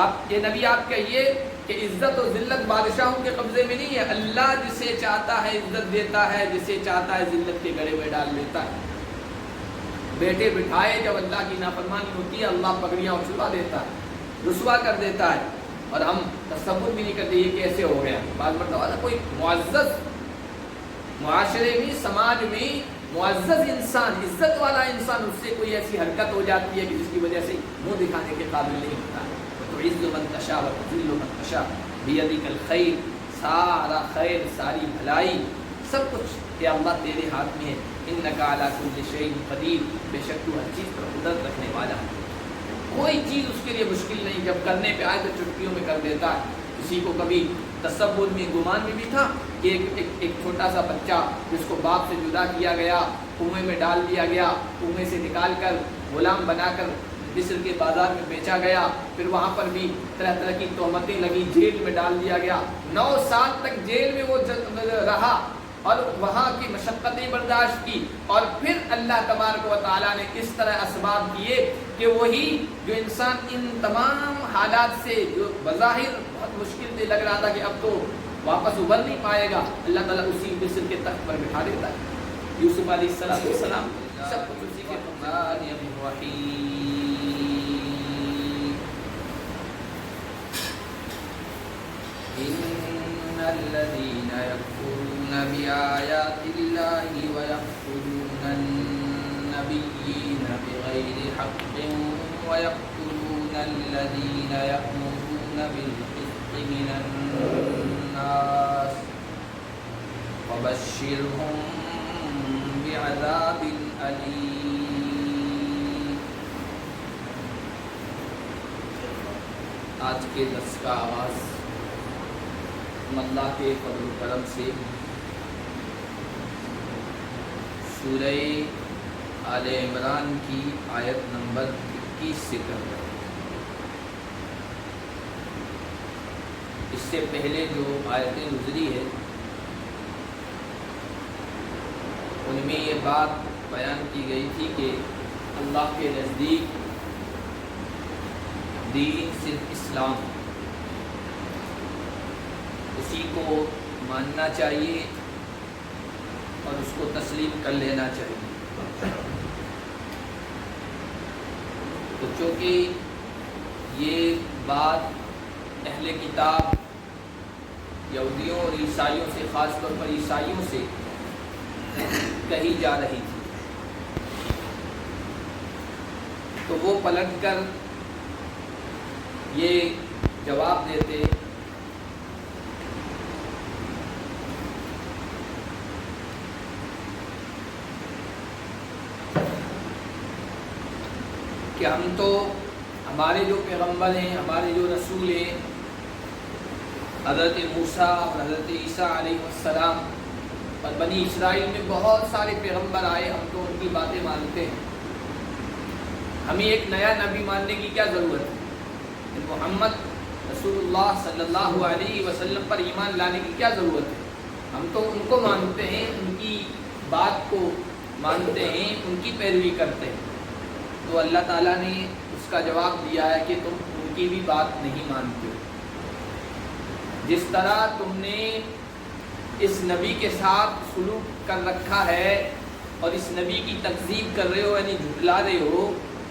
آپ یہ نبی آپ کہیے کہ عزت و ذلت بادشاہوں کے قبضے میں نہیں ہے، اللہ جسے چاہتا ہے عزت دیتا ہے، جسے چاہتا ہے ذلت کے گڑے میں ڈال دیتا ہے۔ بیٹھے بٹھائے جب اللہ کی نافرمانی ہوتی ہے اللہ پگڑیاں اچھلا دیتا ہے، رسوا کر دیتا ہے، اور ہم تصور بھی نہیں کرتے یہ کیسے ہو گیا۔ بعض مرتبہ کوئی معزز معاشرے میں، سماج میں معزز انسان، عزت والا انسان، اس سے کوئی ایسی حرکت ہو جاتی ہے کہ جس کی وجہ سے منہ دکھانے کے قابل نہیں ہوتا ہے۔ وتعز من تشاء وتذل من تشاء بیدک الخیر، سارا خیر، ساری بھلائی، سب کچھ یہ اللہ تیرے ہاتھ میں ہے۔ انک علی کل شیء قدیر، بے شک تو ہر چیز پر قدرت رکھنے والا ہے، کوئی چیز اس کے لیے مشکل نہیں، جب کرنے پہ آئے تو چٹکیوں میں کر دیتا ہے۔ کسی کو کبھی تصور میں، گمان میں بھی تھا کہ ایک چھوٹا سا بچہ جس کو باپ سے جدا کیا گیا، کنویں میں ڈال دیا گیا، کنویں سے نکال کر غلام بنا کر مصر کے بازار میں بیچا گیا، پھر وہاں پر بھی طرح طرح کی تہمتیں لگی، جیل میں ڈال دیا گیا، 9 سال تک جیل میں وہ رہا اور وہاں کی مشقتیں برداشت کی، اور پھر اللہ تبارک و تعالیٰ نے اس طرح اسباب دیے کہ وہی جو انسان ان تمام حالات سے جو بظاہر بہت مشکل سے لگ رہا تھا کہ اب تو واپس ابھر نہیں پائے گا، اللہ تعالیٰ اسی مصر کے تخت پر بٹھا دیتا ہے۔ یوسف علیہ السلام سب کچھ اسی کے ان الذين يكفرون بآيات الله ويقتلون النبيين بغير حق ويقتلون الذين يأمرون بالقسط من الناس وبشرهم بعذاب أليم۔ آج کے درس کا آغاز اللہ کے فضل و کرم سے سورہ آل عمران کی آیت نمبر 21 سے کر رہے ہیں۔ اس سے پہلے جو آیتیں گزری ہے ان میں یہ بات بیان کی گئی تھی کہ اللہ کے نزدیک دین صرف اسلام، اسی کو ماننا چاہیے اور اس کو تسلیم کر لینا چاہیے۔ تو چونکہ یہ بات اہل کتاب یہودیوں اور عیسائیوں سے، خاص طور پر عیسائیوں سے کہی جا رہی تھی، تو وہ پلٹ کر یہ جواب دیتے کہ ہم تو، ہمارے جو پیغمبر ہیں، ہمارے جو رسول ہیں، حضرت موسیٰ اور حضرت عیسیٰ علیہ السلام اور بنی اسرائیل میں بہت سارے پیغمبر آئے، ہم تو ان کی باتیں مانتے ہیں، ہمیں ایک نیا نبی ماننے کی کیا ضرورت ہے؟ محمد رسول اللہ صلی اللہ علیہ وسلم پر ایمان لانے کی کیا ضرورت ہے؟ ہم تو ان کو مانتے ہیں، ان کی بات کو مانتے ہیں، ان کی پیروی کرتے ہیں۔ تو اللہ تعالیٰ نے اس کا جواب دیا ہے کہ تم ان کی بھی بات نہیں مانتے ہو، جس طرح تم نے اس نبی کے ساتھ سلوک کر رکھا ہے اور اس نبی کی تکذیب کر رہے ہو، یعنی جھٹلا رہے ہو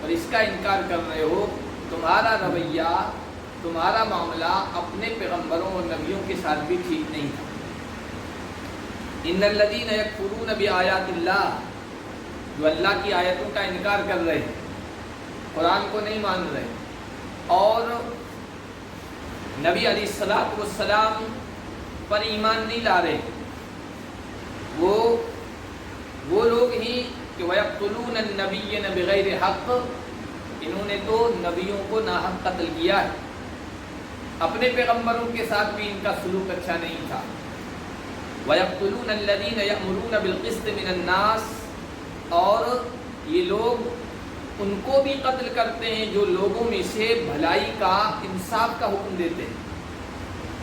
اور اس کا انکار کر رہے ہو، تمہارا رویہ، تمہارا معاملہ اپنے پیغمبروں اور نبیوں کے ساتھ بھی ٹھیک نہیں تھا۔ ان الذین یکفرون بآیات اللہ، جو اللہ کی آیتوں کا انکار کر رہے ہیں، قرآن کو نہیں مان رہے اور نبی علیہ السلام پر ایمان نہیں لا رہے، وہ لوگ ہی کہ وَيَقْتُلُونَ النَّبِيِّينَ بِغَيْرِ حق، انہوں نے تو نبیوں کو ناحق قتل کیا ہے، اپنے پیغمبروں کے ساتھ بھی ان کا سلوک اچھا نہیں تھا۔ وَيَقْتُلُونَ الَّذِينَ يَأْمُرُونَ بِالْقِسْطِ مِنَ النَّاسِ، اور یہ لوگ ان کو بھی قتل کرتے ہیں جو لوگوں میں سے بھلائی کا، انصاف کا حکم دیتے ہیں،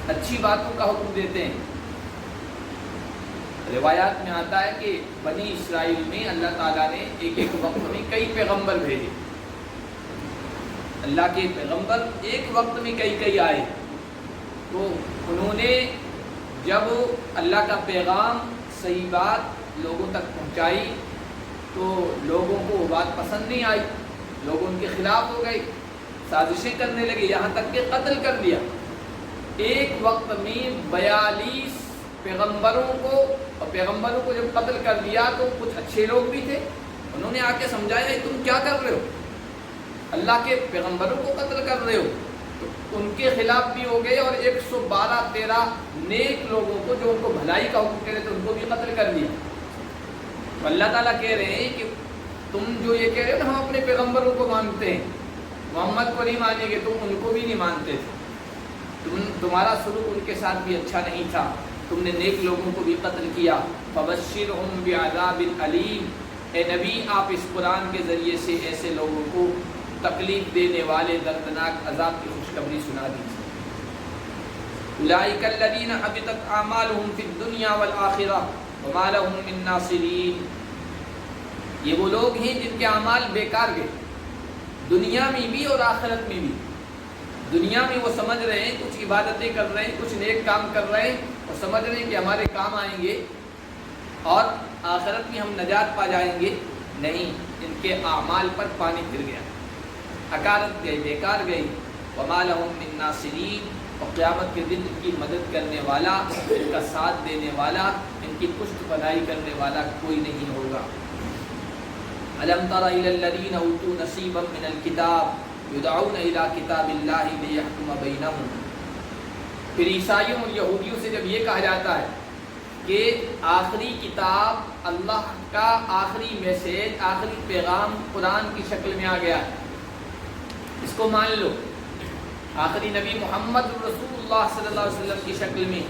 اچھی باتوں کا حکم دیتے ہیں۔ روایات میں آتا ہے کہ بنی اسرائیل میں اللہ تعالیٰ نے ایک ایک وقت میں کئی پیغمبر بھیجے، اللہ کے پیغمبر ایک وقت میں کئی آئے، تو انہوں نے جب اللہ کا پیغام صحیح بات لوگوں تک پہنچائی تو لوگوں کو وہ بات پسند نہیں آئی، لوگ ان کے خلاف ہو گئے، سازشیں کرنے لگے، یہاں تک کہ قتل کر دیا۔ ایک وقت میں 42 پیغمبروں کو جب قتل کر دیا تو کچھ اچھے لوگ بھی تھے، انہوں نے آ کے سمجھایا تم کیا کر رہے ہو، اللہ کے پیغمبروں کو قتل کر رہے ہو، تو ان کے خلاف بھی ہو گئے، اور 112-13 نیک لوگوں کو جو ان کو بھلائی کا حکم کہہ رہے تھے ان کو بھی قتل کر دیا۔ تو اللہ تعالیٰ کہہ رہے ہیں کہ تم جو یہ کہہ رہے ہو نا ہم اپنے پیغمبروں کو مانتے ہیں، محمد کو نہیں مانیں گے، تم ان کو بھی نہیں مانتے تھے، تمہارا سلوک ان کے ساتھ بھی اچھا نہیں تھا، تم نے نیک لوگوں کو بھی قتل کیا۔ فبشرہم بعذاب علیم، اے نبی آپ اس قرآن کے ذریعے سے ایسے لوگوں کو تکلیف دینے والے دردناک عذاب کی خوشخبری سنا دیجیے۔ اولئک الذین حبطت اعمالہم فی الدنیا والآخرہ وما لہم من ناصرین، یہ وہ لوگ ہیں جن کے اعمال بیکار گئے، دنیا میں بھی اور آخرت میں بھی۔ دنیا میں وہ سمجھ رہے ہیں کچھ عبادتیں کر رہے ہیں، کچھ نیک کام کر رہے ہیں اور سمجھ رہے ہیں کہ ہمارے کام آئیں گے اور آخرت میں ہم نجات پا جائیں گے، نہیں، ان کے اعمال پر پانی پھر گیا، حقارت گئی، بیکار گئی۔ وما لہم من ناصرین، اور قیامت کے دن ان کی مدد کرنے والا، ان کا ساتھ دینے والا، ان کی پشت پناہی کرنے والا کوئی نہیں ہوگا۔ الم تر الی الذین اوتوا نصیبا من الکتاب یدعون الی کتاب اللہ لیحکم بینہم، پھر عیسائیوں اور یہودیوں سے جب یہ کہا جاتا ہے کہ آخری کتاب، اللہ کا آخری میسیج، آخری پیغام قرآن کی شکل میں آ گیا ہے، اس کو مان لو، آخری نبی محمد رسول اللہ صلی اللہ علیہ وسلم کی شکل میں،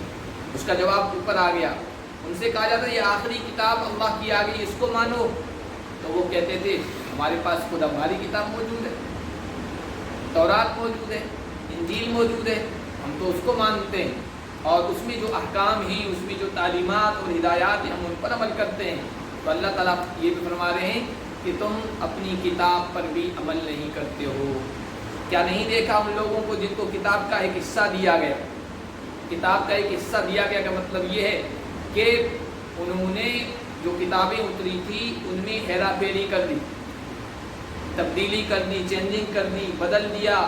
اس کا جواب اوپر آ گیا۔ ان سے کہا جاتا ہے یہ آخری کتاب اللہ کی آ گئی، اس کو مانو، تو وہ کہتے تھے ہمارے پاس خود ہماری کتاب موجود ہے، تورات موجود ہے، انجیل موجود ہے، ہم تو اس کو مانتے ہیں، اور اس میں جو احکام ہیں، اس میں جو تعلیمات اور ہدایات ہیں ہم ان پر عمل کرتے ہیں۔ تو اللہ تعالیٰ یہ بھی فرما رہے ہیں کہ تم اپنی کتاب پر بھی عمل نہیں کرتے ہو۔ کیا نہیں دیکھا ان لوگوں کو جن کو کتاب کا ایک حصہ دیا گیا؟ کتاب کا ایک حصہ دیا گیا کا مطلب یہ ہے کہ انہوں نے جو کتابیں اتری تھی ان میں ہیرا پھیری کر دی، تبدیلی کر دی، چینجنگ کر دی، بدل دیا،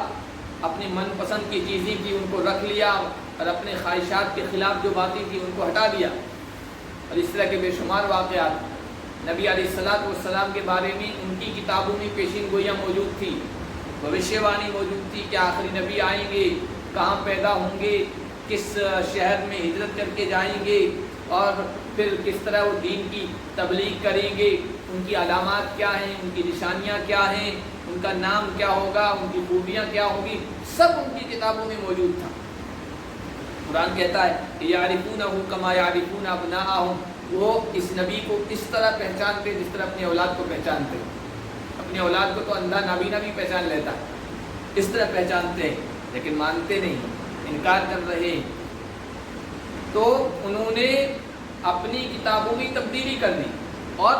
اپنی من پسند کی چیزیں کی ان کو رکھ لیا، اور اپنے خواہشات کے خلاف جو باتیں تھیں ان کو ہٹا دیا، اور اس طرح کے بے شمار واقعات۔ نبی علیہ السلام کے بارے میں ان کی کتابوں میں پیشین گوئیاں موجود تھی، بھوشیہ وانی موجود تھی کہ آخری نبی آئیں گے، کہاں پیدا ہوں گے، کس شہر میں ہجرت کر کے جائیں گے، اور پھر کس طرح وہ دین کی تبلیغ کریں گے، ان کی علامات کیا ہیں، ان کی نشانیاں کیا ہیں، ان کا نام کیا ہوگا، ان کی خوبیاں کیا ہوگی، سب ان کی کتابوں میں موجود تھا۔ قرآن کہتا ہے کہ یعرفونہ کما یعرفون ابناءہم، وہ اس نبی کو اس طرح پہچانتے جس طرح اپنی اولاد کو پہچانتے، اپنی اولاد کو تو اندھا نابینا بھی پہچان لیتا ہے، اس طرح پہچانتے ہیں، لیکن مانتے نہیں، انکار کر رہے ہیں۔ تو انہوں نے اپنی کتابوں میں تبدیلی کر دی، اور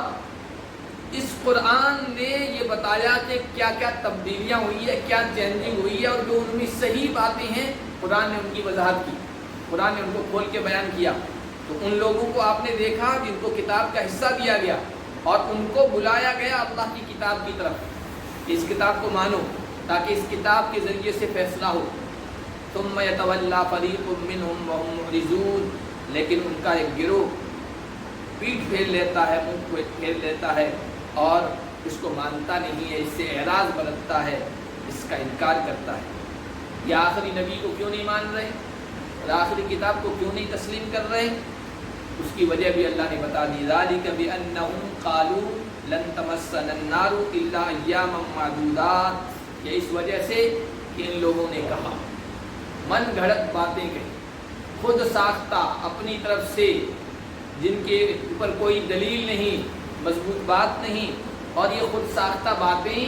اس قرآن نے یہ بتایا کہ کیا کیا تبدیلیاں ہوئی ہے، کیا چینجنگ ہوئی ہے، اور جو ان میں صحیح باتیں ہیں قرآن نے ان کی وضاحت کی، قرآن نے ان کو کھول کے بیان کیا۔ تو ان لوگوں کو آپ نے دیکھا جن کو کتاب کا حصہ دیا گیا اور ان کو بلایا گیا اللہ کی کتاب کی طرف، اس کتاب کو مانو تاکہ اس کتاب کے ذریعے سے فیصلہ ہو۔ ثم یتولی فریق منہم وہم معرضون، لیکن ان کا ایک گروہ پیٹھ پھیر لیتا ہے، منہ پھیر لیتا ہے اور اس کو مانتا نہیں ہے، اس سے اعراض برتتا ہے، اس کا انکار کرتا ہے۔ یہ آخری نبی کو کیوں نہیں مان رہے اور آخری کتاب کو کیوں نہیں تسلیم کر رہے؟ اس کی وجہ بھی اللہ نے بتا دی، ذالک بانہم قالوا لن تمسنا النار الا ایاما معدودات، یہ اس وجہ سے کہ ان لوگوں نے کہا، من گھڑت باتیں کہی، خود ساختہ اپنی طرف سے، جن کے اوپر کوئی دلیل نہیں، مضبوط بات نہیں، اور یہ خود ساختہ باتیں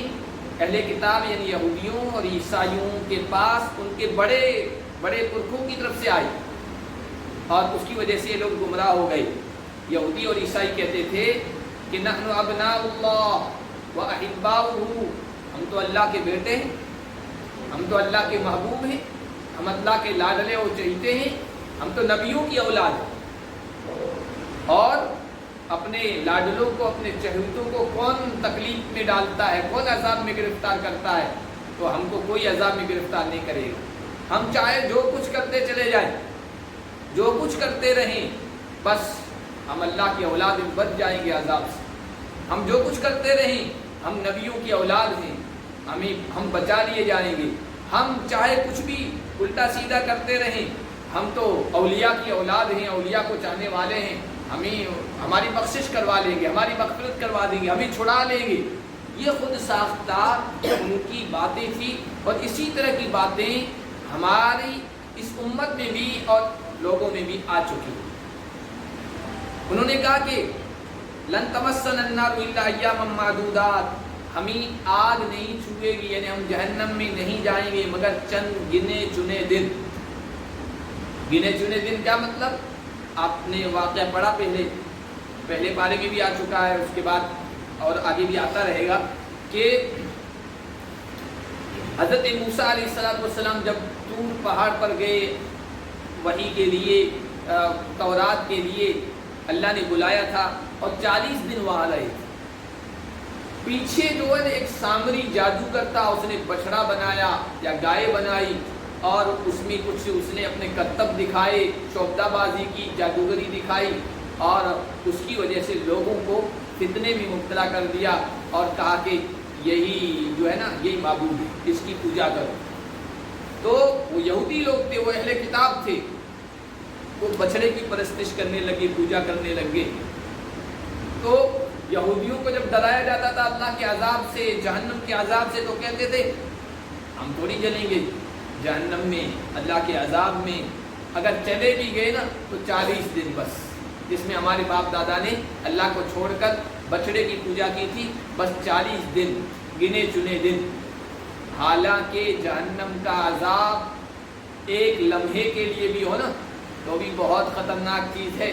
اہل کتاب یعنی یہودیوں اور عیسائیوں کے پاس ان کے بڑے بڑے پرکھوں کی طرف سے آئی، اور اس کی وجہ سے یہ لوگ گمراہ ہو گئے۔ یہودی اور عیسائی کہتے تھے کہ نحن ابناء اللہ و احباؤہ، ہم تو اللہ کے بیٹے ہیں ہم تو اللہ کے محبوب ہیں، ہم اللہ کے لاڈلے اور چہیتے ہیں، ہم تو نبیوں کی اولاد ہیں، اور اپنے لاڈلوں کو، اپنے چہیتوں کو کون تکلیف میں ڈالتا ہے، کون عذاب میں گرفتار کرتا ہے؟ تو ہم کو کوئی عذاب میں گرفتار نہیں کرے گا۔ ہم چاہے جو کچھ کرتے چلے جائیں، جو کچھ کرتے رہیں، بس ہم اللہ کی اولاد میں بچ جائیں گے عذاب سے۔ ہم جو کچھ کرتے رہیں، ہم نبیوں کی اولاد ہیں، ہم بچا لیے جائیں گے۔ ہم چاہے کچھ بھی الٹا سیدھا کرتے رہیں، ہم تو اولیاء کی اولاد ہیں، اولیاء کو چاہنے والے ہیں، ہماری بخشش کروا لیں گے، ہماری مغفرت کروا دیں گے، ہمیں چھڑا لیں گے۔ یہ خود ساختہ ان کی باتیں تھیں، اور اسی طرح کی باتیں ہماری اس امت میں بھی اور لوگوں میں بھی آ چکی ہیں۔ انہوں نے کہا کہ لن تمسنا النار الا ایاما معدودات، ہمیں آگ نہیں چھوئے گی، یعنی ہم جہنم میں نہیں جائیں گے مگر چند گنے چنے دن۔ گنے چنے دن کیا مطلب؟ آپ نے واقعہ پڑھا پہلے پارے میں بھی آ چکا ہے، اس کے بعد اور آگے بھی آتا رہے گا، کہ حضرت موسیٰ علیہ السلام جب طور پہاڑ پر گئے وحی کے لیے، تورات کے لیے اللہ نے بلایا تھا، اور 40 دن وہاں رہے۔ پیچھے جو ہے ایک سامری جادوگر تھا، اس نے بچڑا بنایا یا گائے بنائی، اور اس میں کچھ اس نے اپنے کرتب دکھائے، شعبدہ بازی کی، جادوگری دکھائی، اور اس کی وجہ سے لوگوں کو فتنے میں مبتلا کر دیا، اور کہا کہ یہی جو ہے نا، یہی معبود ہے، اس کی پوجا کرو۔ تو وہ یہودی لوگ تھے، وہ اہل کتاب تھے، وہ بچڑے کی پرستش کرنے لگے، پوجا کرنے لگے۔ تو یہودیوں کو جب ڈرایا جاتا تھا اللہ کے عذاب سے، جہنم کے عذاب سے، تو کہتے تھے ہم تھوڑی جلیں گے جہنم میں، اللہ کے عذاب میں۔ اگر چلے بھی گئے نا تو 40 دن بس، جس میں ہمارے باپ دادا نے اللہ کو چھوڑ کر بچڑے کی پوجا کی تھی، بس 40 دن، گنے چنے دن۔ حالانکہ جہنم کا عذاب ایک لمحے کے لیے بھی ہو نا تو بھی بہت خطرناک چیز ہے،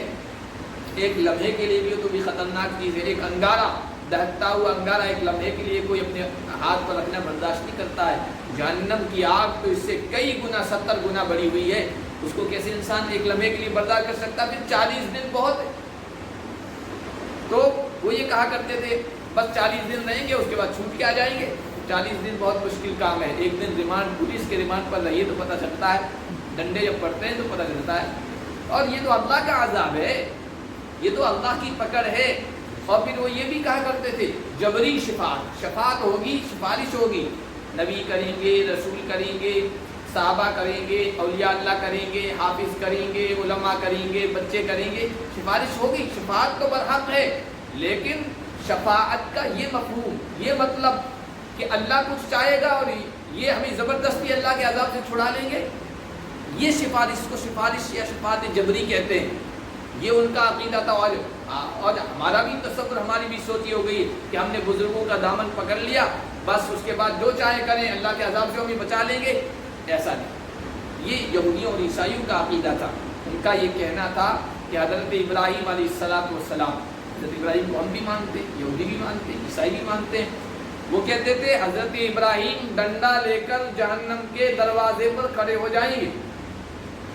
ایک لمحے کے لیے بھی ہو تو بھی خطرناک چیز ہے۔ ایک انگارہ، دہتا ہوا انگارہ ایک لمحے کے لیے کوئی اپنے ہاتھ پر رکھنا برداشت نہیں کرتا ہے۔ جہنم کی آگ تو اس سے کئی گنا، 70 گنا بڑی ہوئی ہے، اس کو کیسے انسان ایک لمحے کے لیے برداشت کر سکتا؟ پھر 40 دن بہت ہے۔ تو وہ یہ کہا کرتے تھے بس 40 دن رہیں گے، اس کے بعد چھوٹ کے آ جائیں گے۔ 40 دن بہت مشکل کام ہے، ایک دن ریمانڈ، پولیس کے ریمانڈ پر رہیے تو پتہ چلتا ہے، ڈنڈے جب پڑتے ہیں تو پتہ چلتا ہے۔ اور یہ تو اللہ کا عذاب ہے، یہ تو اللہ کی پکڑ ہے۔ اور پھر وہ یہ بھی کہا کرتے تھے جبری شفاعت، شفاعت ہوگی، سفارش ہوگی، نبی کریں گے، رسول کریں گے، صحابہ کریں گے، اولیاء اللہ کریں گے، حافظ کریں گے، علماء کریں گے، بچے کریں گے، سفارش ہوگی۔ شفاعت تو برحق ہے، لیکن شفاعت کا یہ مفہوم، یہ مطلب کہ اللہ کچھ چاہے گا اور یہ ہمیں زبردستی اللہ کے عذاب سے چھڑا لیں گے، یہ سفارش کو سفارش یا شفاعت جبری کہتے ہیں۔ یہ ان کا عقیدہ تھا، اور ہمارا بھی تصور، ہماری بھی سوچ یہ ہو گئی کہ ہم نے بزرگوں کا دامن پکڑ لیا، بس اس کے بعد جو چاہے کریں، اللہ کے عذاب سے ہمیں بچا لیں گے۔ ایسا نہیں، یہ یہودیوں اور عیسائیوں کا عقیدہ تھا۔ ان کا یہ کہنا تھا کہ حضرت ابراہیم علیہ السلام، حضرت ابراہیم کو ہم بھی مانتے ہیں، یہودی بھی مانتے ہیں، عیسائی بھی مانتے ہیں۔ وہ کہتے تھے حضرت ابراہیم ڈنڈا لے کر جہنم کے دروازے پر کھڑے ہو جائیں گے،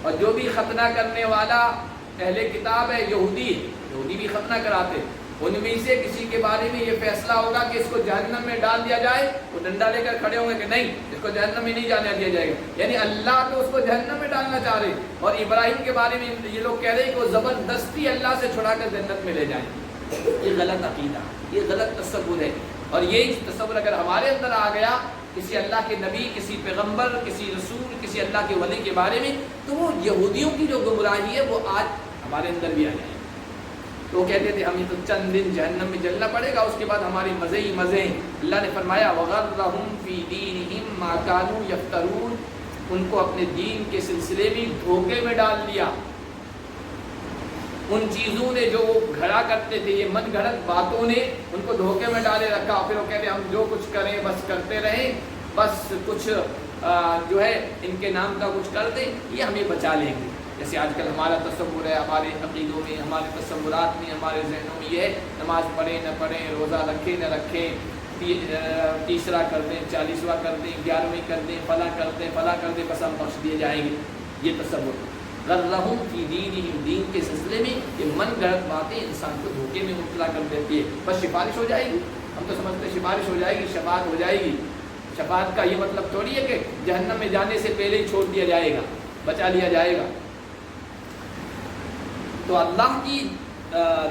اور جو بھی ختنہ کرنے والا اہل کتاب ہے، یہودی بھی ختنہ کراتے، ان میں سے کسی کے بارے میں یہ فیصلہ ہوگا کہ اس کو جہنم میں ڈال دیا جائے، وہ ڈنڈا لے کر کھڑے ہوں گے کہ نہیں، اس کو جہنم میں نہیں جانے دیا جائے گا۔ یعنی اللہ تو اس کو جہنم میں ڈالنا چاہ رہے، اور ابراہیم کے بارے میں یہ لوگ کہہ رہے ہیں کہ وہ زبردستی اللہ سے چھڑا کر جنت میں لے جائیں۔ یہ غلط عقیدہ، یہ غلط تصور ہے، اور یہ تصور اگر ہمارے اندر آ گیا کسی اللہ کے نبی، کسی پیغمبر، کسی رسول، کسی اللہ کے ولی کے بارے میں، تو وہ یہودیوں کی جو گمراہی ہے وہ آج ہمارے اندر بھی آ جائے۔ تو وہ کہتے تھے ہمیں تو چند دن جہنم میں جلنا پڑے گا، اس کے بعد ہمارے مزے ہی مزے ہیں۔ اللہ نے فرمایا وَغَرَّهُمْ فِي دِينِهِمْ مَا كَانُوا يَفْتَرُونَ، ان کو اپنے دین کے سلسلے میں دھوکے میں ڈال دیا۔ ان چیزوں نے جو وہ گھڑا کرتے تھے، یہ من گھڑت باتوں نے ان کو دھوکے میں ڈالے رکھا، پھر وہ کہتے ہم جو کچھ کریں بس کرتے رہیں، بس کچھ جو ہے ان کے نام کا کچھ کر دیں، یہ ہمیں بچا لیں گے۔ جیسے آج کل ہمارا تصور ہے، ہمارے عقیدوں میں، ہمارے تصورات میں، ہمارے ذہنوں میں یہ ہے نماز پڑھیں نہ پڑھیں، روزہ رکھیں نہ رکھیں، تیسرا کر دیں، 40واں کر دیں، 11ویں کر دیں، فلاں کر دیں، فلاں کر دیں، بس ہم بخش دیے جائیں گے، یہ تصور۔ غرہم فی دینہم، دین کے سلسلے میں یہ من گھڑت باتیں انسان کو دھوکے میں مبتلا کر دیتی ہے۔ بس سفارش ہو جائے گی، ہم تو سمجھتے ہیں سفارش ہو جائے گی، شفاعت ہو جائے گی۔ شفاعت کا یہ مطلب تھوڑی ہے کہ جہنم میں جانے سے پہلے ہی چھوڑ دیا جائے گا، بچا لیا جائے گا۔ تو اللہ کی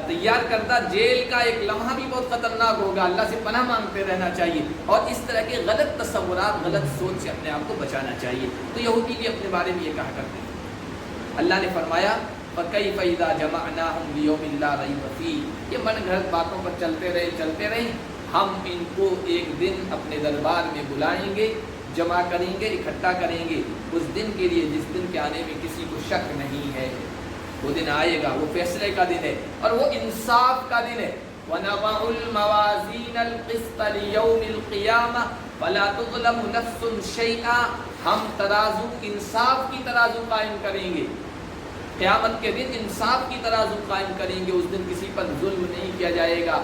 تیار کردہ جیل کا ایک لمحہ بھی بہت خطرناک ہوگا، اللہ سے پناہ مانگتے رہنا چاہیے، اور اس طرح کے غلط تصورات، غلط سوچ سے اپنے آپ کو بچانا چاہیے۔ تو یہودی بھی اپنے بارے میں یہ کہا کرتے ہیں۔ اللہ نے فرمایا فَكَيْفَ إِذَا جَمَعْنَاهُمْ لِيَوْمٍ لَا رَيْبَ فِيهِ، یہ من گھڑت باتوں پر چلتے رہے، ہم ان کو ایک دن اپنے دربار میں بلائیں گے، جمع کریں گے، اکٹھا کریں گے، اس دن کے لیے جس دن کے آنے میں کسی کو شک نہیں ہے۔ وہ دن آئے گا، وہ فیصلے کا دن ہے، اور وہ انصاف کا دن ہے۔ وَنَضَعُ الْمَوَازِينَ الْقِسْطَ لِيَوْمِ الْقِيَامَةِ فَلَا تُظْلَمُ نَفْسٌ شَيْئًا، ہم ترازو، انصاف کی ترازو قائم کریں گے، قیامت کے دن انصاف کی ترازو قائم کریں گے، اس دن کسی پر ظلم نہیں کیا جائے گا۔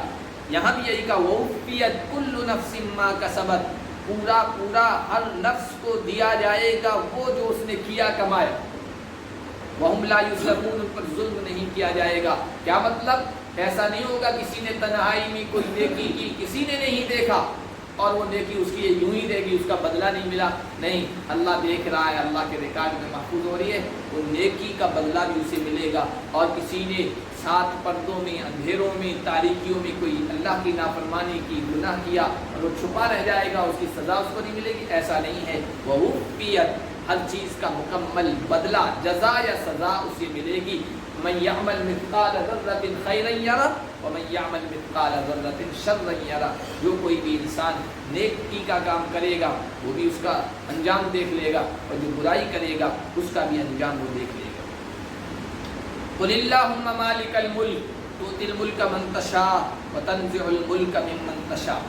یہاں بھی یہی کہا وَوُفِّيَتْ كُلُّ نَفْسٍ مَّا كَسَبَتْ، پورا ہر نفس کو دیا جائے گا وہ جو اس نے کیا کمایا۔ وَهُمْ لَا يُظْلَمُونَ، ان پر ظلم نہیں کیا جائے گا۔ کیا مطلب؟ ایسا نہیں ہوگا کسی نے تنہائی میں کوئی نیکی کی، کسی نے نہیں دیکھا اور وہ نیکی اس کی یوں ہی رہے گی، اس کا بدلہ نہیں ملا، نہیں، اللہ دیکھ رہا ہے، اللہ کے ریکارڈ میں محفوظ ہو رہی ہے، وہ نیکی کا بدلہ بھی اسے ملے گا۔ اور کسی نے سات پردوں میں، اندھیروں میں، تاریکیوں میں کوئی اللہ کی نافرمانی کی، گناہ کیا، اور وہ چھپا رہ جائے گا، اس کی سزا اس کو نہیں ملے گی، ایسا نہیں ہے۔ وَوُفِّيَتْ، ہر چیز کا مکمل بدلہ، جزا یا سزا اسے ملے گی۔ مَن يَعْمَلْ مِثْقَالَ ذَرَّةٍ خَيْرًا يَرَهُ وَمَن يَعْمَلْ مِثْقَالَ ذَرَّةٍ شَرًّا يَرَهُ، جو کوئی بھی انسان نیکی کا کام کرے گا وہ بھی اس کا انجام دیکھ لے گا، اور جو برائی کرے گا اس کا بھی انجام وہ دیکھ لے گا۔ قُلِ اللَّهُمَّ مَالِكَ الْمُلْكِ تُؤْتِي الْمُلْكَ مَن تَشَاءُ وَتَنزِعُ الْمُلْكَ مِمَّن تَشَاءُ۔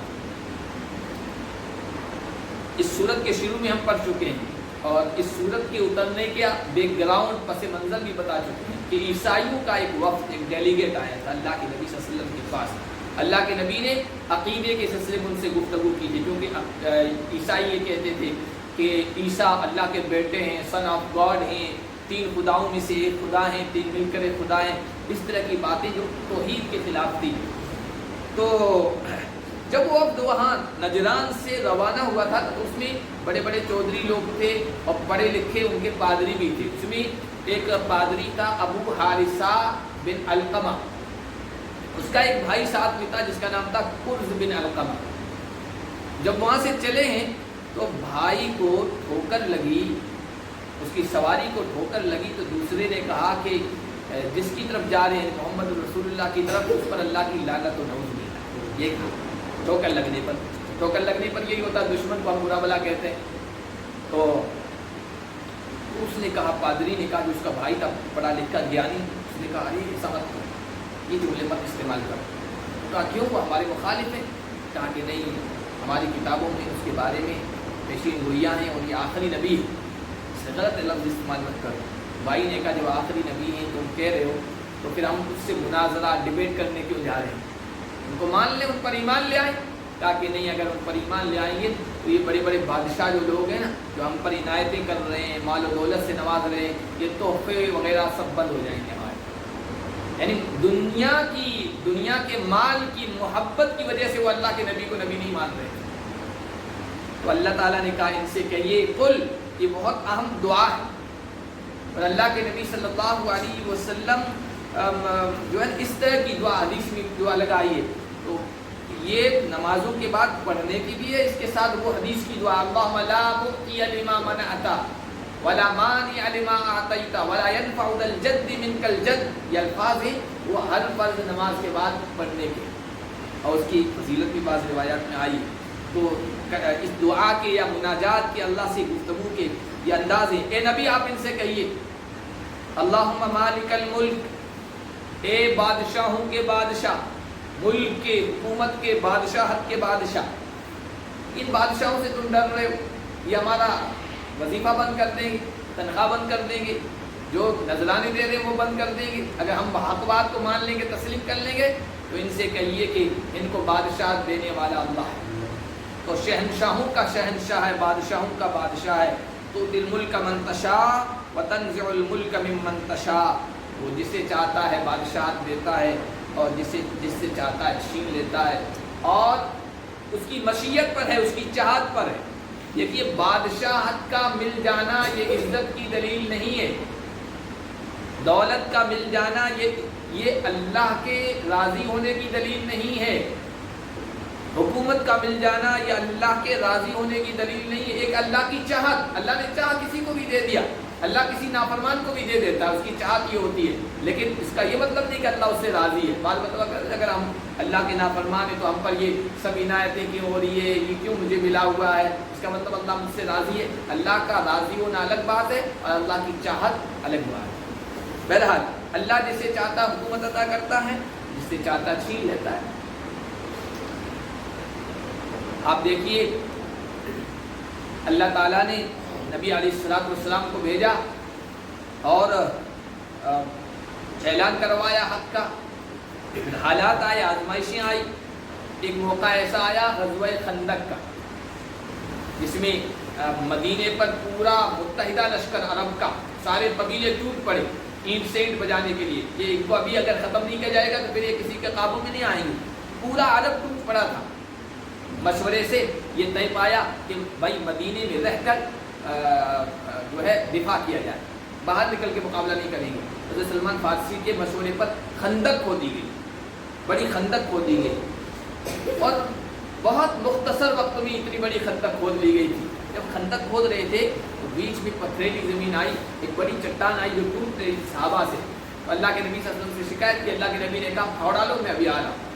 اس سورت کے شروع میں ہم پڑھ چکے ہیں، اور اس سورت کے اترنے کا بیک گراؤنڈ، پس منظر بھی بتا چکے ہیں کہ عیسائیوں کا ایک وفد، ایک ڈیلیگیٹ آیا تھا اللہ کے نبی صلی اللہ علیہ وسلم کے پاس۔ اللہ کے نبی نے عقیدے کے سلسلے میں ان سے گفتگو کی تھی، کیونکہ عیسائی یہ کہتے تھے کہ عیسیٰ اللہ کے بیٹے ہیں، سن آف گاڈ ہیں، 3 خداؤں میں سے ایک خدا ہیں، 3 مل کر ایک خدا ہیں، اس طرح کی باتیں جو توحید کے خلاف تھی۔ تو جب وہ وفد وہاں نجران سے روانہ ہوا تھا تو اس میں بڑے بڑے چودھری لوگ تھے اور پڑھے لکھے ان کے پادری بھی تھے۔ اس میں ایک پادری تھا ابو حارثہ بن علقمہ، اس کا ایک بھائی ساتھ میں تھا جس کا نام تھا قرظ بن علقمہ۔ جب وہاں سے چلے ہیں تو بھائی کو ٹھوکر لگی، اس کی سواری کو ٹھوکر لگی، تو دوسرے نے کہا کہ جس کی طرف جا رہے ہیں محمد رسول اللہ کی طرف، اس پر اللہ کی لعنت و نعوذ باللہ۔ یہ کہا ٹھوکر لگنے پر یہی ہوتا ہے، دشمن کو ہم برا بلا کہتے ہیں۔ تو اس نے کہا، پادری نے کہا جو اس کا بھائی تھا پڑھا لکھا گیانی، اس نے کہا ارے ایسا مت کرو، یہ جملے مت استعمال کرو۔ کہا کیوں، وہ ہمارے مخالف ہیں؟ کہا کہ نہیں، ہماری کتابوں میں اس کے بارے میں پیشین گوئیاں ہیں اور یہ آخری نبی ہے، اس سے غلط لفظ استعمال مت کرو۔ بھائی نے کہا جب آخری نبی ہیں تم کہہ رہے ہو تو پھر ہم اس سے مناظرہ ڈیبیٹ کرنے کیوں جا رہے ہیں، ان کو مان لیں، ان پر ایمان لے آئیں۔ کہا کہ نہیں، اگر ان پر ایمان لے آئیں گے تو یہ بڑے بڑے بادشاہ جو لوگ ہیں نا، جو ہم پر عنایتیں کر رہے ہیں، مال و دولت سے نواز رہے ہیں، یہ تحفے وغیرہ سب بند ہو جائیں گے ہمارے۔ یعنی دنیا کے مال کی محبت کی وجہ سے وہ اللہ کے نبی کو نبی نہیں مان رہے۔ تو اللہ تعالیٰ نے کہا ان سے کہیے قل، یہ بہت اہم دعا ہے، اور اللہ کے نبی صلی اللہ علیہ وسلم جو ہے اس طرح کی دعا حدیث میں دعا لگائیے، تو یہ نمازوں کے بعد پڑھنے کی بھی ہے، اس کے ساتھ وہ حدیث کی دعا اللہم لا معطی لما منعت ولا مانع لما اعطیت ولا ينفع ذا الجد منک الجد، یہ الفاظ ہیں وہ ہر فرض نماز کے بعد پڑھنے کے، اور اس کی فضیلت بھی بعض روایات میں آئی۔ تو اس دعا کے یا مناجات کے، اللہ سے گفتگو کے یہ انداز ہیں۔ اے نبی آپ ان سے کہیے اللہم مالک الملک، اے بادشاہوں کے بادشاہ، ملک کے، حکومت کے، بادشاہت کے بادشاہ، ان بادشاہوں سے تم ڈر رہے ہو، یہ ہمارا وظیفہ بند کر دیں گے، تنخواہ بند کر دیں گے، جو نذرانے دے رہے ہیں وہ بند کر دیں گے، اگر ہم حق بات کو مان لیں گے، تسلیم کر لیں گے، تو ان سے کہیے کہ ان کو بادشاہت دینے والا اللہ ہے، تو شہنشاہوں کا شہنشاہ ہے، بادشاہوں کا بادشاہ ہے. تؤتی الملک من تشاء وتنزع الملک ممن تشاء. وہ جسے چاہتا ہے بادشاہت دیتا ہے اور جس سے چاہتا ہے چھین لیتا ہے، اور اس کی مشیت پر ہے، اس کی چاہت پر ہے. دیکھیے بادشاہت کا مل جانا یہ عزت کی دلیل نہیں ہے، دولت کا مل جانا یہ اللہ کے راضی ہونے کی دلیل نہیں ہے، حکومت کا مل جانا یہ اللہ کے راضی ہونے کی دلیل نہیں ہے. ایک اللہ کی چاہت، اللہ نے چاہا کسی کو بھی دے دیا، اللہ کسی نافرمان کو بھی دے دیتا ہے، اس کی چاہت یہ ہوتی ہے. لیکن اس کا یہ مطلب نہیں کہ اللہ اس سے راضی ہے. بعض مطلب اگر ہم اللہ کے نافرمان ہیں تو ہم پر یہ سب عنایتیں کیوں ہو رہی ہے، یہ کیوں مجھے ملا ہوا ہے، اس کا مطلب اللہ مجھ سے راضی ہے. اللہ کا راضی ہونا الگ بات ہے اور اللہ کی چاہت الگ بات ہے. بہرحال اللہ جسے چاہتا حکومت عطا کرتا ہے، جس سے چاہتا چھین لیتا ہے. آپ دیکھیے اللہ تعالیٰ نے نبی علیہ السلام کو بھیجا اور اعلان کروایا حق کا. حالات آئے، آزمائشیں آئی. ایک موقع ایسا آیا غزوہ خندق کا، جس میں مدینے پر پورا متحدہ لشکر عرب کا، سارے قبیلے ٹوٹ پڑے اینٹ سے اینٹ بجانے کے لیے. یہ کو ابھی اگر ختم نہیں کیا جائے گا تو پھر یہ کسی کے قابو میں نہیں آئیں گے. پورا عرب ٹوٹ پڑا تھا. مشورے سے یہ طے پایا کہ بھائی مدینے میں رہ کر جو ہے دفاع کیا جائے، باہر نکل کے مقابلہ نہیں کریں گے. حضرت سلمان فارسی کے مشورے پر خندق کھودی گئی، بڑی خندق کھودی گئی، اور بہت مختصر وقت میں اتنی بڑی خندق کھود لی گئی تھی. جب خندق کھود رہے تھے تو بیچ میں پتھریلی زمین آئی، ایک بڑی چٹان آئی جو ٹوٹ رہی تھی صحابہ سے. اللہ کے نبی صلی اللہ علیہ وسلم سے شکایت کی. اللہ کے نبی نے کہا پھاوڑا لو، میں ابھی آ رہا ہوں.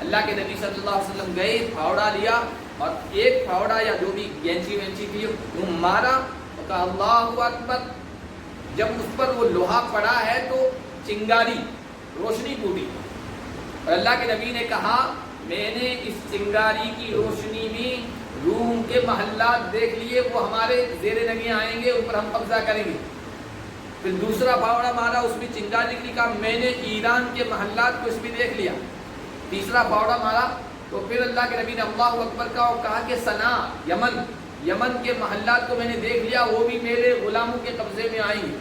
اللہ کے نبی صلی اللہ علیہ وسلم گئے، پھاوڑا لیا اور ایک پھاوڑا یا جو بھی گینچی وینچی تھی وہ مارا اور کہا اللہ اکبر. جب اس پر وہ لوہا پڑا ہے تو چنگاری روشنی ٹوٹی، اور اللہ کے نبی نے کہا میں نے اس چنگاری کی روشنی میں روم کے محلات دیکھ لیے، وہ ہمارے زیر نگیں آئیں گے، اوپر ہم قبضہ کریں گے. پھر دوسرا پھاوڑا مارا، اس میں چنگاری نکلی، کہا میں نے ایران کے محلات کو اس میں دیکھ لیا. تیسرا پھاوڑا مارا تو پھر اللہ کے نبی نے اللہ اکبر کہا اور کہا کہ صنع یمن کے محلات کو میں نے دیکھ لیا، وہ بھی میرے غلاموں کے قبضے میں آئیں گے.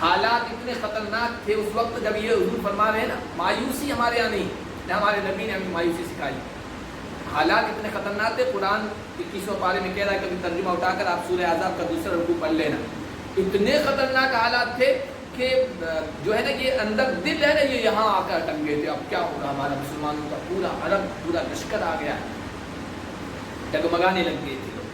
حالات اتنے خطرناک تھے اس وقت جب یہ حضور فرما رہے ہیں نا، مایوسی ہمارے یہاں نہیں، نہ ہمارے نبی نے ہمیں مایوسی سکھائی. حالات اتنے خطرناک تھے. قرآن 21واں پارے میں کہہ رہا ہے، کبھی ترجمہ اٹھا کر آپ سورہ احزاب کا دوسرا رکوع پڑھ لینا. اتنے خطرناک حالات تھے کہ جو ہے نا یہ اندر دل ہے نا یہ یہاں آ کر ٹنگے تھے. اب کیا ہوگا، ہمارا مسلمانوں کا پورا عرب پورا لشکر آ گیا، ڈگمگانے لگ گئے تھے لوگ.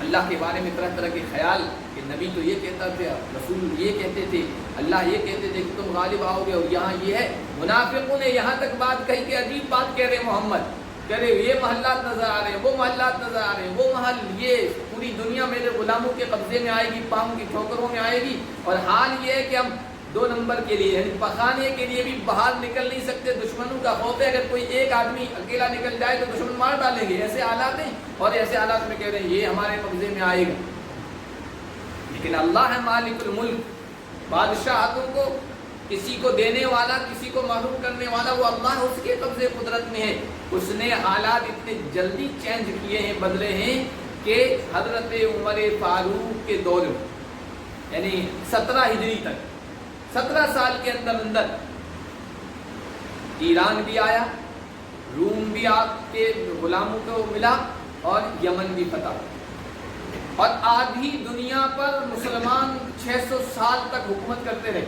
اللہ کے بارے میں طرح طرح کے خیال کہ نبی تو یہ کہتا تھا، رسول یہ کہتے تھے، اللہ یہ کہتے تھے کہ تم غالب آؤ گے، اور یہاں یہ ہے. منافقوں نے یہاں تک بات کہی کہ عجیب بات کہہ رہے محمد، کہہ رہے یہ محلات نظر آ رہے ہیں، وہ محلات نظر آ رہے ہیں، وہ محل، یہ پوری دنیا میرے غلاموں کے قبضے میں آئے گی، پاؤں کی ٹھوکروں میں آئے گی. اور حال یہ ہے کہ ہم 2 نمبر کے لیے یعنی پخانے کے لیے بھی باہر نکل نہیں سکتے. دشمنوں کا خوف ہے، اگر کوئی ایک آدمی اکیلا نکل جائے تو دشمن مار ڈالیں گے. ایسے حالات ہیں، اور ایسے حالات میں کہہ رہے ہیں یہ ہمارے قبضے میں آئے گا. لیکن اللہ ہے مالک الملک، بادشاہتوں کو کسی کو دینے والا، کسی کو محروم کرنے والا وہ اللہ، اس کے قبضے قدرت میں ہے. اس نے حالات اتنے جلدی چینج کیے ہیں، بدلے ہیں کہ حضرت عمر فاروق کے دور میں یعنی 17 ہجری تک 17 سال کے اندر ایران بھی آیا، روم بھی آپ کے غلاموں کو ملا، اور یمن بھی فتح. اور آدھی دنیا پر مسلمان 600 سال تک حکومت کرتے رہے.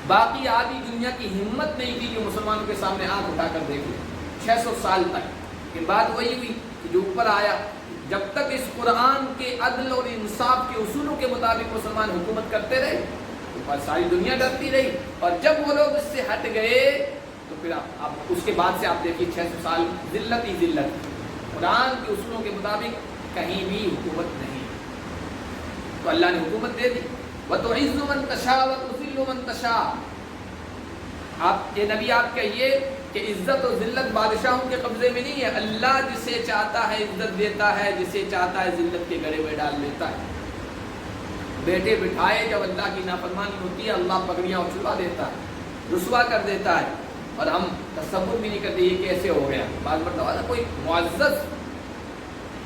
باقی آدھی دنیا کی ہمت نہیں تھی کہ مسلمانوں کے سامنے آنکھ اٹھا کر دیکھ لیں. 600 سال تک کہ بات وہی ہوئی کہ جو اوپر آیا. جب تک اس قرآن کے عدل اور انصاف کے اصولوں کے مطابق مسلمان حکومت کرتے رہے تو ساری دنیا ڈرتی رہی. اور جب وہ لوگ اس سے ہٹ گئے تو پھر آپ اس کے بعد سے آپ دیکھیے 600 سال ذلت ہی ذلت. قرآن کے اصولوں کے مطابق کہیں بھی حکومت نہیں. تو اللہ نے حکومت دے دی. وَتُعِزُّ مَن تَشَاءُ وَتُذِلُّ مَن تَشَاءُ. آپ یہ نبی آپ کہیے کہ عزت و ذلت بادشاہوں کے قبضے میں نہیں ہے. اللہ جسے چاہتا ہے عزت دیتا ہے، جسے چاہتا ہے ذلت کے گڑھے میں ڈال دیتا ہے. بیٹھے بٹھائے جب اللہ کی نافرمانی ہوتی ہے اللہ پگڑیاں اچھلا دیتا ہے، رسوا کر دیتا ہے. اور ہم تصور بھی نہیں کرتے یہ کیسے ہو گیا. بعض مرتبہ کوئی معزز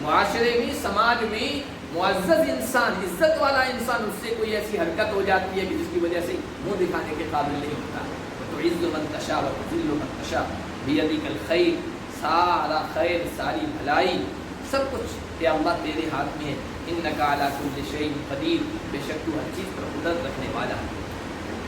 معاشرے میں، سماج میں معزز انسان، عزت والا انسان، اس سے کوئی ایسی حرکت ہو جاتی ہے کہ جس کی وجہ سے منہ دکھانے کے قابل نہیں ہوتا. تو عز من تشاء و تذل من تشاء بیدک الخیر، سارا خیر، ساری بھلائی، سب کچھ اے اللہ تیرے ہاتھ میں ہے. انک علی کل شیء قدیر، بے شک تو ہر چیز پر قدرت رکھنے والا ہے.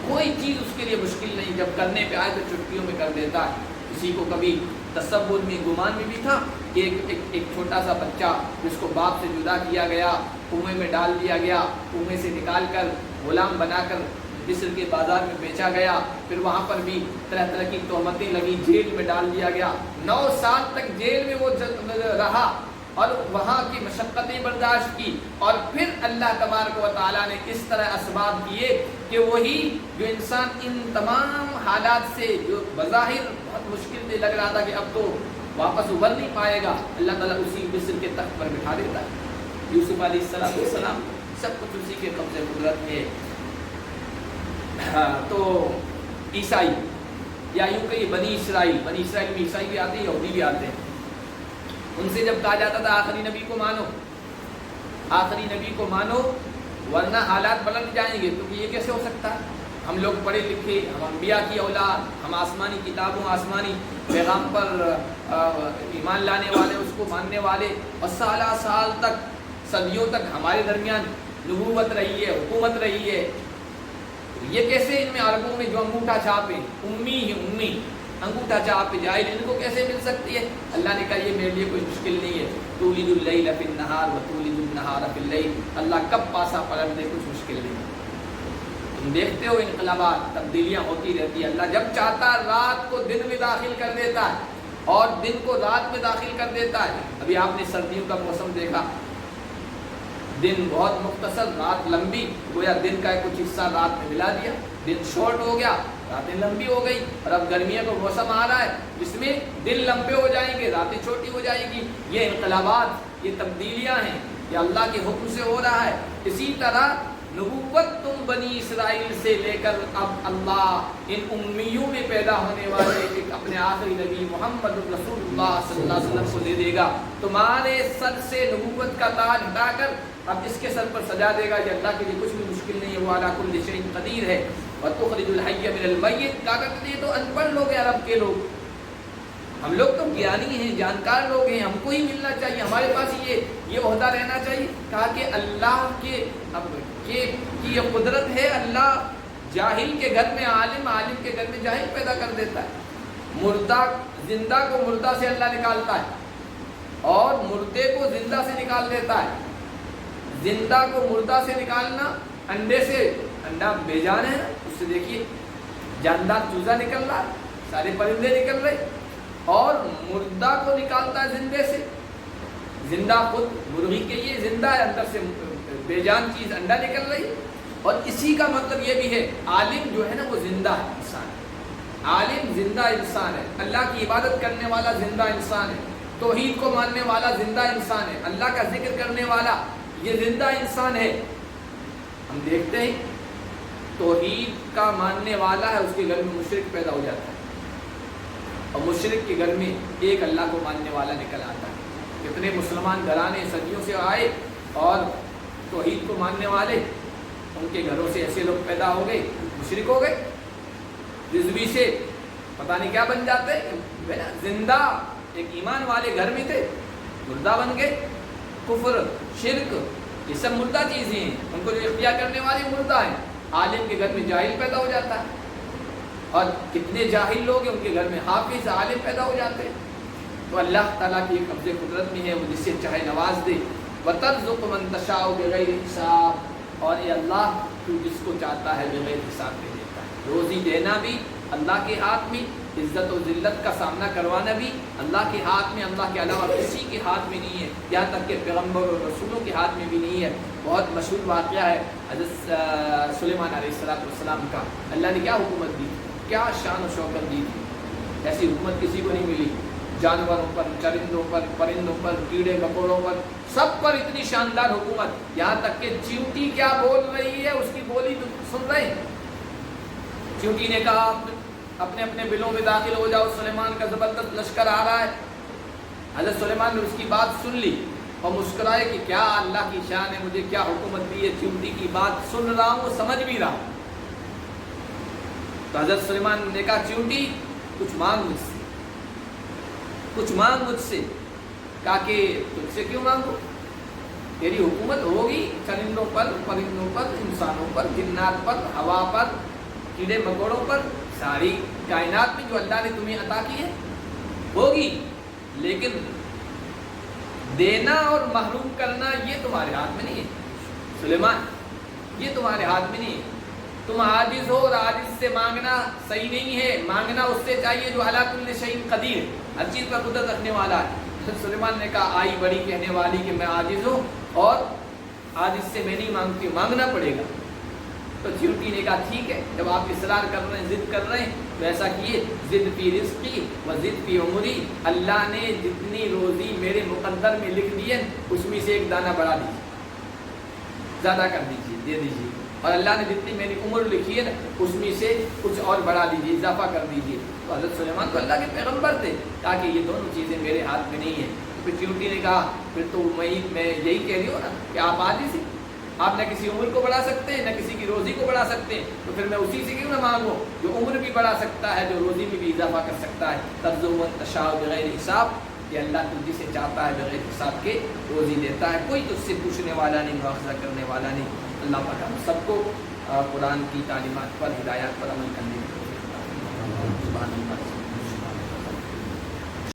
کوئی چیز اس کے لیے مشکل نہیں، جب کرنے پہ آئے تو چٹکیوں میں کر دیتا ہے. کسی کو کبھی تصور میں، گمان میں بھی تھا کہ ایک چھوٹا سا بچہ جس کو باپ سے جدا کیا گیا، کنویں میں ڈال دیا گیا، کنویں سے نکال کر غلام بنا کر مصر کے بازار میں بیچا گیا، پھر وہاں پر بھی طرح طرح کی تہمتیں لگی، جیل میں ڈال دیا گیا. 9 سال تک جیل میں وہ رہا اور وہاں کی مشقتیں برداشت کی، اور پھر اللہ تبارک و تعالیٰ نے اس طرح اسباب کیے کہ وہی جو انسان ان تمام حالات سے جو بظاہر بہت مشکل سے لگ رہا تھا کہ اب تو واپس ابھر نہیں پائے گا، اللہ تعالیٰ اسی مصر کے تخت پر بٹھا دیتا ہے. یوسف علیہ السلام سب کچھ اسی کے قبضے قدرت میں. تو عیسائی، یا یوں کہ بنی اسرائیل میں عیسائی بھی آتے ہیں، یہودی بھی آتے ہیں. ان سے جب کہا جاتا تھا آخری نبی کو مانو، آخری نبی کو مانو ورنہ حالات پلٹ جائیں گے، تو یہ کیسے ہو سکتا ہے؟ ہم لوگ پڑھے لکھے، ہم انبیاء کی اولاد، ہم آسمانی کتابوں، آسمانی پیغام پر ایمان لانے والے، اس کو ماننے والے، اور سال تک، صدیوں تک ہمارے درمیان نبوت رہی ہے، حکومت رہی ہے. یہ کیسے ان میں عربوں میں جو انگوٹھا چھاپ ہے، امی انگوٹھا چھاپ جاہل، ان کو کیسے مل سکتی ہے؟ اللہ نے کہا یہ میرے لیے کوئی مشکل نہیں ہے. تولج اللیل فی النہار و تولج النہار فی اللیل، اللہ کب پاسا پلٹ دے کچھ مشکل نہیں. تم دیکھتے ہو انقلابات، تبدیلیاں ہوتی رہتی ہے. اللہ جب چاہتا ہے رات کو دن میں داخل کر دیتا ہے اور دن کو رات میں داخل کر دیتا ہے. ابھی آپ نے سردیوں کا موسم دیکھا، دن بہت مختصر، رات لمبی، گویا دن کا کچھ حصہ رات میں ملا دیا، دن شارٹ ہو گیا، راتیں لمبی ہو گئی. اور اب گرمیوں کا موسم آ رہا ہے جس میں دن لمبے ہو جائیں گے، راتیں چھوٹی ہو جائیں گی. یہ انقلابات، یہ تبدیلیاں ہیں، یہ اللہ کے حکم سے ہو رہا ہے. اسی طرح نبوت تم بنی اسرائیل سے لے کر اب اللہ ان امیوں میں پیدا ہونے والے ایک اپنے آخری نبی محمد رسول اللہ صلی اللہ علیہ وسلم کو دے دے گا. تمہارے سر سے نبوت کا تاج ہٹا کر اب اس کے سر پر سجا دے گا. یہ اللہ کے لیے کچھ بھی مشکل نہیں ہے، وہ علی کل شیء قدیر ہے. وتخرج الحی من المیت، کہا کرتے ہیں تو ان پڑھ لوگ ہیں عرب کے لوگ، ہم لوگ تو گیانی ہیں، جانکار لوگ ہیں، ہم کو ہی ملنا چاہیے، ہمارے پاس یہ عہدہ رہنا چاہیے. کہا کہ اللہ کے یہ قدرت ہے، اللہ جاہل کے گھر میں عالم، عالم کے گھر میں جاہل پیدا کر دیتا ہے. مردہ زندہ کو مردہ سے اللہ نکالتا ہے اور مردے کو زندہ سے نکال دیتا ہے. زندہ کو مردہ سے نکالنا، انڈے سے، انڈا بے جان ہے، اس سے دیکھیے جاندار چوزا نکل رہا، سارے پرندے نکل رہے، اور مردہ کو نکالتا ہے زندے سے. زندہ خود مرغی کے یہ زندہ ہے، اندر سے بے جان چیز انڈا نکل رہی. اور اسی کا مطلب یہ بھی ہے عالم جو ہے نا وہ زندہ ہے، انسان ہے. عالم زندہ انسان ہے، اللہ کی عبادت کرنے والا زندہ انسان ہے، توحید کو ماننے والا زندہ انسان ہے، اللہ کا ذکر کرنے والا یہ زندہ انسان ہے. ہم دیکھتے ہیں توحید کا ماننے والا ہے، اس کے گھر میں مشرک پیدا ہو جاتا ہے، اور مشرک کے گھر میں ایک اللہ کو ماننے والا نکل آتا ہے. کتنے مسلمان گھرانے صدیوں سے آئے اور توحید کو ماننے والے، ان کے گھروں سے ایسے لوگ پیدا ہو گئے، مشرک ہو گئے، رضوی سے پتہ نہیں کیا بن جاتے ہیں. زندہ ایک ایمان والے گھر میں تھے، مردہ بن گئے. کفر، شرک، یہ سب مردہ چیزیں ہیں، ان کو جو اختیار کرنے والے مردہ ہیں. عالم کے گھر میں جاہل پیدا ہو جاتا ہے، اور کتنے جاہل لوگ ہیں ان کے گھر میں حافظ عالم پیدا ہو جاتے ہیں. تو اللہ تعالیٰ کی قبض قدرت میں ہے، وہ جس سے چاہے نواز دے. وَتَرْزُقُ مَن تَشَاءُ بِغَيْرِ حساب، اور اے اللہ تو جس کو چاہتا ہے بغیر حساب دے دیتا ہے. روزی دینا بھی اللہ کے ہاتھ میں، عزت و ذلت کا سامنا کروانا بھی اللہ کے ہاتھ میں، اللہ کے علاوہ کسی کے ہاتھ میں نہیں ہے، یہاں تک کہ پیغمبر اور رسولوں کے ہاتھ میں بھی نہیں ہے. بہت مشہور واقعہ ہے حضرت سلیمان علیہ السلام کا. اللہ نے کیا حکومت دی، کیا شان و شوکت دی تھی، ایسی حکومت کسی کو نہیں ملی. جانوروں پر، چرندوں پر، پرندوں پر، کیڑے مکوڑوں پر، سب پر اتنی شاندار حکومت، یہاں تک کہ چیونٹی کیا بول رہی ہے اس کی بولی تو سن رہے ہیں. چیونٹی نے کہا اپنے اپنے بلوں میں داخل ہو جاؤ، سلیمان کا زبردست لشکر آ رہا ہے۔ حضرت سلیمان نے اس کی بات سن لی اور مسکرائے کہ کیا اللہ کی شان ہے، مجھے کیا حکومت دی ہے، چیونٹی کی بات سن رہا ہوں، سمجھ بھی رہا ہوں۔ تو حضرت سلیمان نے کہا چیونٹی کچھ مانگ مجھ سے، کچھ مانگ مجھ سے۔ کہا کہ تجھ سے کیوں مانگو، تیری حکومت ہوگی چرندوں پر، پرندوں پر، انسانوں پر، جنات پر، ہوا پر، کیڑے مکوڑوں پر، ساری کائنات میں جو اللہ نے تمہیں عطا کی ہے ہوگی، لیکن دینا اور محروم کرنا یہ تمہارے ہاتھ میں نہیں ہے سلیمان، یہ تمہارے ہاتھ میں نہیں ہے۔ تم عاجز ہو اور عاجز سے مانگنا صحیح نہیں ہے، مانگنا اس سے چاہیے جو علی کل شیء قدیر ہے، ہر چیز پر قدرت رکھنے والا ہے۔ سلیمان نے کہا آئی بڑی کہنے والی کہ میں عاجز ہوں اور عاجز سے میں نہیں مانگتی، مانگنا پڑے گا۔ تو چیونٹی نے کہا ٹھیک ہے، جب آپ اصرار کر رہے ہیں، ضد کر رہے ہیں، تو ایسا کیے، ضد فی رزقی و ضد فی عمری، اللہ نے جتنی روزی میرے مقدر میں لکھ دی ہے اس میں سے ایک دانہ بڑھا دیجیے، زیادہ کر دیجیے، دے دیجیے، اور اللہ نے جتنی میری عمر لکھی ہے نا اس میں سے کچھ اور بڑھا دیجیے، اضافہ کر دیجیے۔ تو حضرت سلیمان تو اللہ کے پیغمبر تھے، تاکہ یہ دونوں چیزیں میرے ہاتھ میں نہیں ہیں۔ پھر چیونٹی نے کہا پھر تو میں یہی کہہ رہی ہوں نا کہ آپ عاجز ہیں، آپ نہ کسی عمر کو بڑھا سکتے ہیں، نہ کسی کی روزی کو بڑھا سکتے ہیں، تو پھر میں اسی سے کیوں نہ مانگوں جو عمر بھی بڑھا سکتا ہے، جو روزی میں بھی اضافہ کر سکتا ہے۔ ترزق من تشاء بغیر حساب، کہ اللہ تو جسے چاہتا ہے بغیر حساب کے روزی دیتا ہے، کوئی تجھ سے پوچھنے والا نہیں، مواخذہ کرنے والا نہیں۔ اللہ پاک ہم سب کو قرآن کی تعلیمات پر، ہدایات پر عمل کرنے کی توفیق عطا فرمائے۔